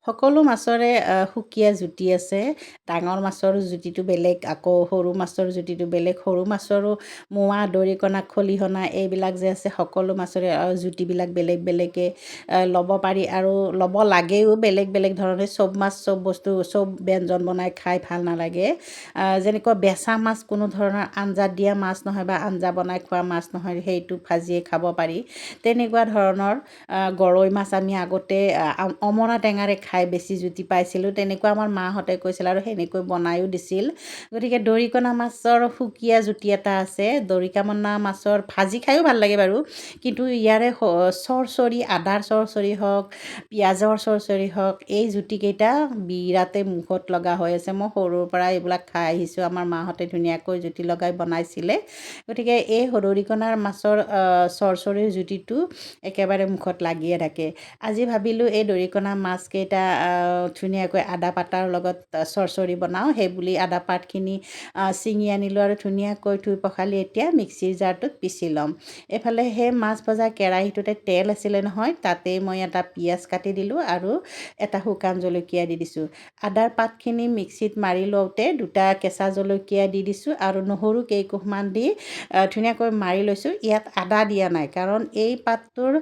সকলো মাছৰে সুকীয়া জুতি আছে। ডাঙৰ মাছৰ জুতিটো বেলেগ, আকৌ সৰু মাছৰ জুতিটো বেলেগ। সৰু মাছৰো মোৱা, দৰিকণা, খলিহনা এইবিলাক যে আছে, সকলো মাছৰে জুতিবিলাক বেলেগ বেলেগকৈ ল'ব পাৰি আৰু ল'ব লাগেও বেলেগ বেলেগ ধৰণে। চব মাছ, চব বস্তু, চব ব্যঞ্জন বনাই খাই ভাল নালাগে। যেনেকুৱা বেচা মাছ কোনো ধৰণৰ আঞ্জাত দিয়া মাছ নহয় বা আঞ্জা বনাই খোৱা মাছ নহয়, সেইটো ভাজিয়ে খাব পাৰি। তেনেকুৱা ধৰণৰ গৰৈ মাছ আমি আগতে অমৰা টেঙাৰে খাই বেছি জুতি পাইছিলোঁ। তেনেকুৱা আমাৰ মাহঁতে কৈছিল আৰু সেনেকৈ বনায়ো দিছিল। গতিকে দৰিকণা মাছৰ সুকীয়া জুতি এটা আছে। দৰিকণা মাছৰ ভাজি খায়ো ভাল লাগে বাৰু, কিন্তু ইয়াৰে চৰচৰি, আদাৰ চৰচৰি হওক, পিঁয়াজৰ চৰচৰি হওক, এই জুতিকেইটা বিৰাটেই মুখত লগা হৈ আছে। মই সৰুৰ পৰা এইবিলাক খাই আহিছোঁ। আমাৰ মাহঁতে ধুনীয়াকৈ জুতি লগাই বনাইছিলে। গতিকে এই দৰিকণাৰ মাছৰ চৰচৰিৰ জুতিটো একেবাৰে মুখত লাগিয়ে থাকে। আজি ভাবিলোঁ এই দৰিকণা মাছকেইটা ধুনীয়াকৈ আদা পাতৰ লগত চৰচৰি বনাওঁ। সেইবুলি আদা পাতখিনি ছিঙি আনিলোঁ আৰু ধুনীয়াকৈ ধুই পখালি এতিয়া মিক্সিৰ জাৰটোত পিচি ল'ম। এইফালে সেই মাছ ভজা কেৰাহীটোতে তেল আছিলে নহয়, তাতেই মই এটা পিঁয়াজ কাটি দিলোঁ আৰু এটা শুকান জলকীয়া দি দিছোঁ। আদাৰ পাতখিনি মিক্সিত মাৰি লওঁতে দুটা কেঁচা জলকীয়া দি দিছোঁ আৰু নহৰু কেইকোখমান দি ধুনীয়াকৈ মাৰি লৈছোঁ। ইয়াত আদা দিয়া নাই, কাৰণ এই পাতটোৰ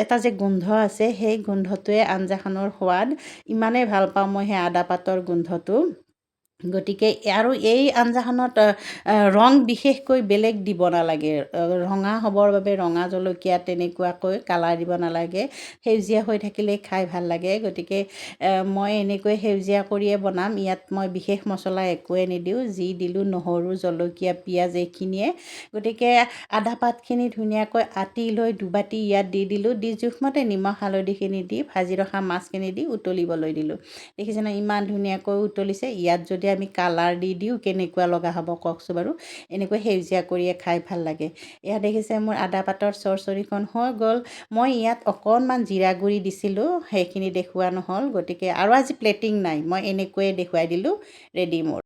এটা যে গোন্ধ আছে, সেই গোন্ধটোৱে আঞ্জাখনৰ সোৱাদ। ইমানেই ভাল পাওঁ মই সেই আদা পাতৰ গোন্ধটো। গতিকে আৰু এই আঞ্জাখনত ৰং বিশেষকৈ বেলেগ দিব নালাগে। ৰঙা হ'বৰ বাবে ৰঙা জলকীয়া তেনেকুৱাকৈ কালাৰ দিব নালাগে। সেউজীয়া হৈ থাকিলেই খাই ভাল লাগে। গতিকে মই এনেকৈ সেউজীয়া কৰিয়ে বনাম। ইয়াত মই বিশেষ মছলা একোৱে নিদিওঁ। যি দিলোঁ নহৰু, জলকীয়া, পিঁয়াজ এইখিনিয়ে। গতিকে আদা পাতখিনি ধুনীয়াকৈ আতি লৈ দুবাটি ইয়াত দি দিলোঁ। দি জোখমতে নিমখ হালধিখিনি দি ভাজি ৰখা মাছখিনি দি উতলিবলৈ দিলোঁ। দেখিছেনে ইমান ধুনীয়াকৈ উতলিছে। ইয়াত যদি আমি কালাৰ দি দিওঁ কেনেকুৱা লগা হ'ব কওকচোন বাৰু। এনেকৈ সেউজীয়া কৰিয়ে খাই ভাল লাগে। এয়া দেখিছে মোৰ আদা পাতৰ চৰচৰিখন হৈ গ'ল। মই ইয়াত অকণমান জিৰা গুড়ি দিছিলোঁ, সেইখিনি দেখুওৱা নহ'ল। গতিকে আৰু আজি প্লেটিং নাই, মই এনেকৈয়ে দেখুৱাই দিলোঁ। ৰেডি মোৰ।